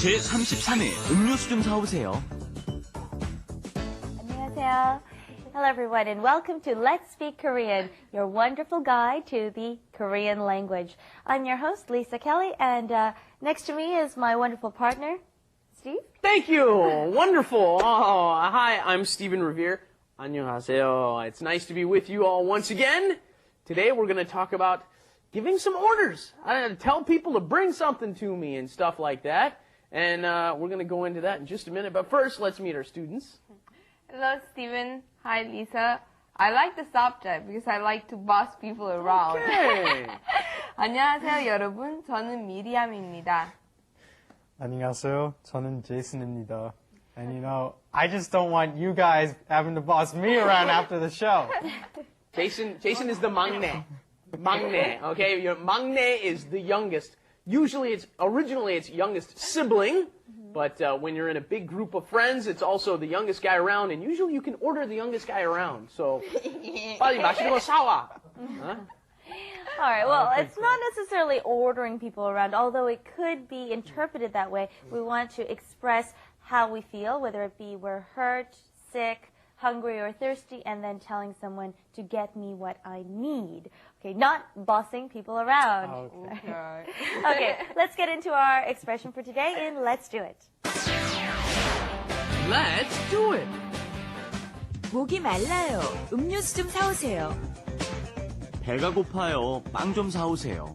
제33회 음료수 좀 사오세요. 안녕하세요. Hello everyone and welcome to Let's Speak Korean, your wonderful guide to the Korean language. I'm your host, Lisa Kelly, and next to me is my wonderful partner, Steve. Thank you. Wonderful. Oh, hi, I'm Stephen Revere. 안녕하세요. It's nice to be with you all once again. Today we're going to talk about giving some orders. I tell people to bring something to me and stuff like that. And we're going to go into that in just a minute. But first, let's meet our students. Hello, Stephen. Hi, Lisa. I like the subject because I like to boss people around. Okay. 안녕하세요, 여러분. 저는 미리암입니다. 안녕하세요. 저는 제이슨입니다. And you know, I just don't want you guys having to boss me around after the show. Jason is the 막내. 막내, okay? Your 막내 is the youngest. Usually originally it's youngest sibling, but when you're in a big group of friends, it's also the youngest guy around, and usually you can order the youngest guy around. So, 빨리 마시는 거 사와. All right, well, it's not necessarily ordering people around, although it could be interpreted that way. We want to express how we feel, whether it be we're hurt, sick, hungry, or thirsty, and then telling someone to get me what I need. Okay, not bossing people around. Okay. Okay, let's get into our expression for today and let's do it. Let's do it. 목이 말라요. 음료수 좀 사오세요. 배가 고파요. 빵 좀 사오세요.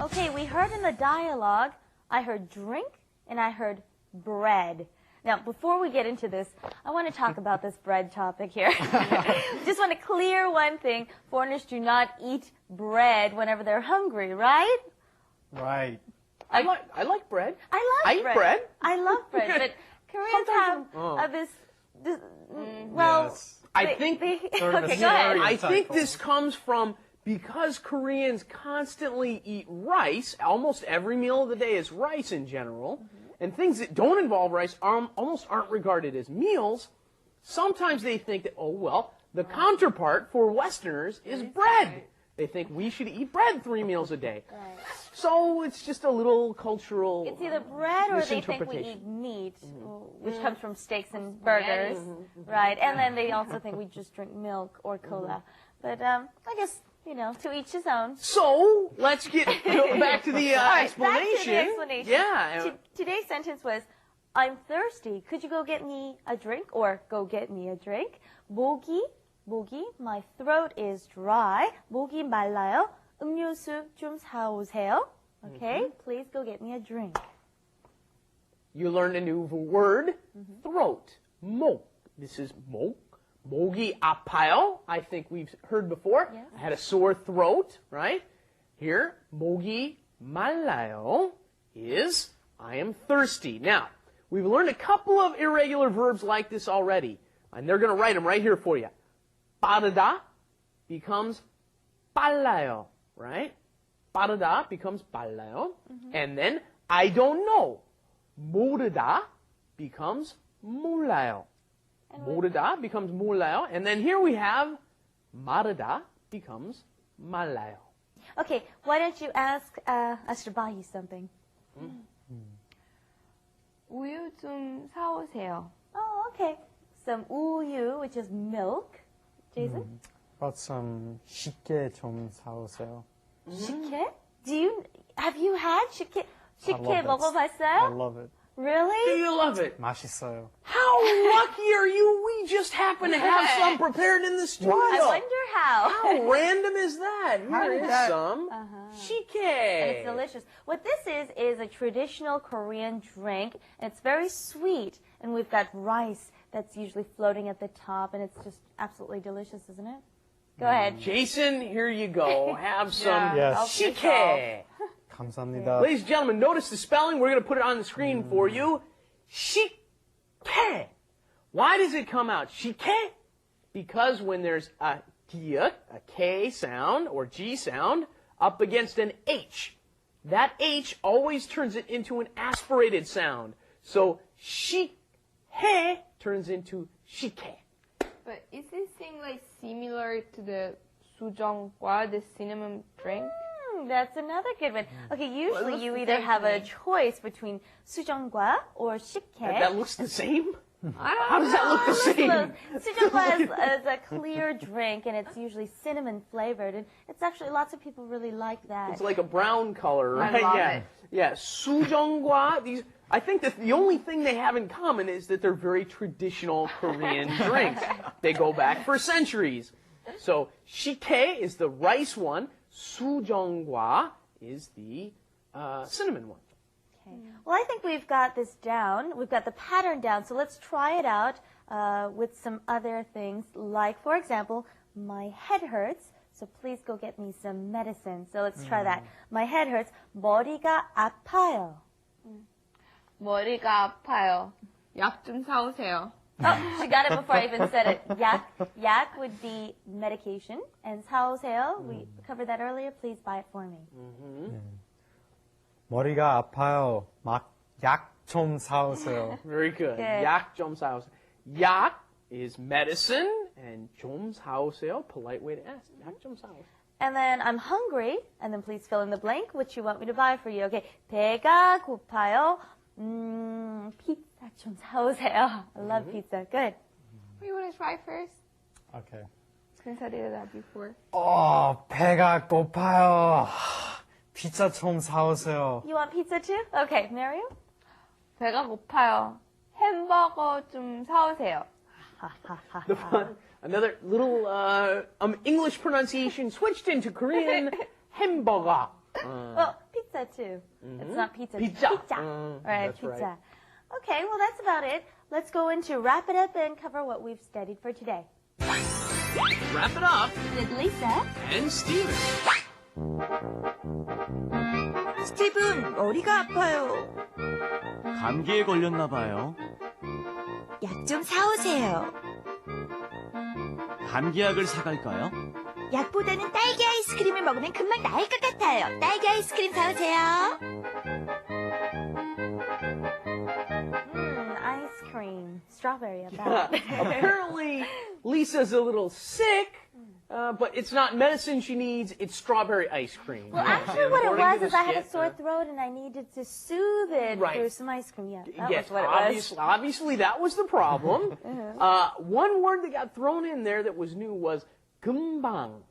Okay, we heard in the dialogue, I heard drink and I heard bread. Now, before we get into this, I want to talk about this bread topic here. Just want to clear one thing. Foreigners do not eat bread whenever they're hungry, right? Right. I like bread. I eat bread. I love bread, but Koreans have this well, Yes. I think Sort of a okay, go ahead. I think this comes from because Koreans constantly eat rice. Almost every meal of the day is rice in general. And things that don't involve rice almost aren't regarded as meals. Sometimes they think that, oh, well, the counterpart for Westerners is bread. They think we should eat bread 3 meals a day. Right. So it's just a little cultural It's either bread or they think we misinterpretation. eat meat, which comes from steaks and burgers, right? And then they also think we just drink milk or cola. But I guess, you know, to each his own. So let's get back to the All right, explanation. back to the explanation. Yeah. Today's sentence was, I'm thirsty. Could you go get me a drink? Or go get me a drink. 목이, my throat is dry. 목이 말라요. 음료수 좀 사오세요. Okay, please go get me a drink. You learned a new word, throat, 목. This is 목. 목이 아파요. I think we've heard before. Yes. I had a sore throat, right? Here, 목이 말라요 is I am thirsty. Now, we've learned a couple of irregular verbs like this already, and they're going to write them right here for you. 빠르다 becomes 빨라요, right? 빠르다 becomes 빨라요. And then I don't know. 모르다 becomes 몰라요. 모르다 becomes 몰라요. And then here we have 마르다 becomes 말라요. Okay, why don't you ask us to buy you something? 우유 좀 사오세요. Oh, okay. Some 우유, which is milk. Jason? About some 식혜 좀 사오세요. 식혜? Have you had 식혜? 식혜 I love it. I 먹어봤어요? love it. Do Really? you love it? 맛있어요. How lucky are you? We just happen to have some prepared in the studio. I wonder how. How random is that? Here is some shike. And it's delicious. What this is a traditional Korean drink, and it's very sweet. And we've got rice that's usually floating at the top, and it's just absolutely delicious, isn't it? Go ahead. Jason, here you go. Have some Yes. shike. 감사합니다. Ladies and gentlemen, notice the spelling. We're going to put it on the screen for you. Shike. Why does it come out shike? Because when there's a K sound or G sound up against an H, that H always turns it into an aspirated sound. So shike turns into shike. But is this thing like similar to the 수정과, the cinnamon drink? That's another good one. Okay, usually you either have a choice between 수정과 or 식혜. That looks the same? How does that look the same? 수정과 is a clear drink, and it's usually cinnamon flavored, and it's actually lots of people really like that. It's like a brown color, right? I love yeah. it. Yeah, 수정과, these, I think that the only thing they have in common is that they're very traditional Korean drinks. They go back for centuries. So, 식혜 is the rice one, 수정과 is the cinnamon one. Okay. Well, I think we've got this down. We've got the pattern down, so let's try it out with some other things, like, for example, my head hurts, so please go get me some medicine. So let's try that. My head hurts. 머리가 아파요. 머리가 아파요. 약 좀 사오세요. Oh, she got it before I even said it. 약 would be medication, and 사오세요, we covered that earlier. Please buy it for me. 머리가 아파요. 약 좀 사오세요. Very good. Good. 약 좀 사오세요. 약 is medicine, and 좀 사오세요, polite way to ask. 약 좀 사오세요. And then I'm hungry, and then please fill in the blank, which you want me to buy for you. Okay, 배가 고파요. 피자 좀 사오세요. I love pizza. Good. You want to try first? Okay. Since I did that before. 배가 고파요. 피자 좀 사오세요. You want pizza too? Okay, Mario? 배가 고파요. 햄버거 좀 사오세요. The fun, another little English pronunciation switched into Korean. 햄버거. Well, pizza too. It's not pizza. It's Pizza. Right, That's pizza. right. Okay, well, that's about it. Let's go into wrap it up and cover what we've studied for today. Wrap it up. With Lisa. And Steven. 스티븐, 머리가 아파요. 감기에 걸렸나 봐요. 약 좀 사오세요. 감기약을 사갈까요? 약보다는 딸기 아이스크림을 먹으면 금방 나을 것 같아요. 딸기 아이스크림 사오세요. Ice cream. Strawberry, about. Apparently, Lisa's a little sick, but it's not medicine she needs, it's strawberry ice cream. Well, Yes, actually, and what it according was to is I had a skit, sore throat and I needed to soothe it Right. through some ice cream. Yeah, that yes, was what it was. obviously that was the problem. One word that got thrown in there that was new was 금방.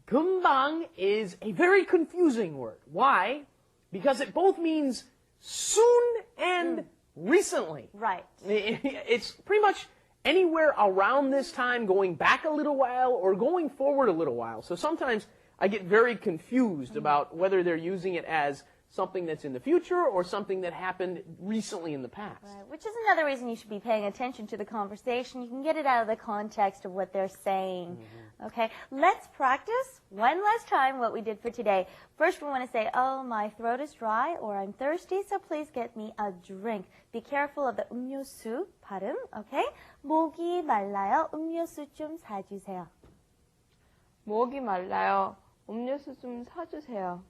금방 is a very confusing word. Why? Because it both means soon and recently. Right. It's pretty much anywhere around this time, going back a little while or going forward a little while. So sometimes I get very confused about whether they're using it as something that's in the future or something that happened recently in the past. Right, which is another reason you should be paying attention to the conversation. You can get it out of the context of what they're saying. Okay, let's practice one last time what we did for today. First, we want to say, oh, my throat is dry or I'm thirsty, so please get me a drink. Be careful of the 음료수 발음, okay? 목이 말라요. 음료수 좀 사주세요. 목이 말라요. 음료수 좀 사주세요.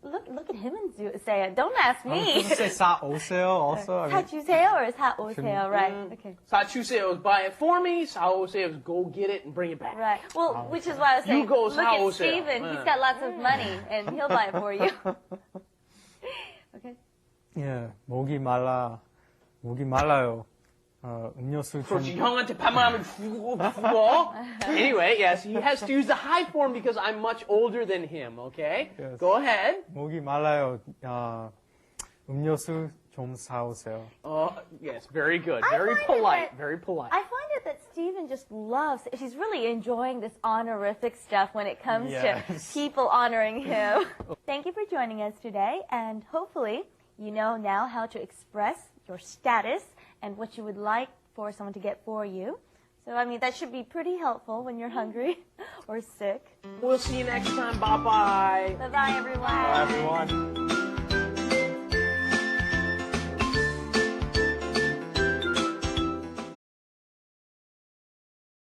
Look at him and say it. Don't ask me. Did you say 사오세요 also? I mean, 사주세요 or 사오세요, right? Okay. 사주세요 is buy it for me. 사오세요 is go get it and bring it back. Right. Well, which is why I was saying, You go look at 사오세요. Steven. He's got lots of money, and he'll buy it for you. Okay. 예, 목이 말라요. 음료수 좀 그렇지, 형한테 반말하면 죽어. Anyway, yes, he has to use the high form because I'm much older than him, okay? Yes. Go ahead. 목이 말라요. 음료수 좀 사오세요. Yes, very good. I Very find it polite. that- Very polite. I find it that Steven just loves, he's really enjoying this honorific stuff when it comes Yes. to people honoring him. Thank you for joining us today, and hopefully you know now how to express your status and what you would like for someone to get for you. So, I mean, that should be pretty helpful when you're hungry or sick. We'll see you next time. Bye-bye. Bye-bye, everyone. Bye, everyone.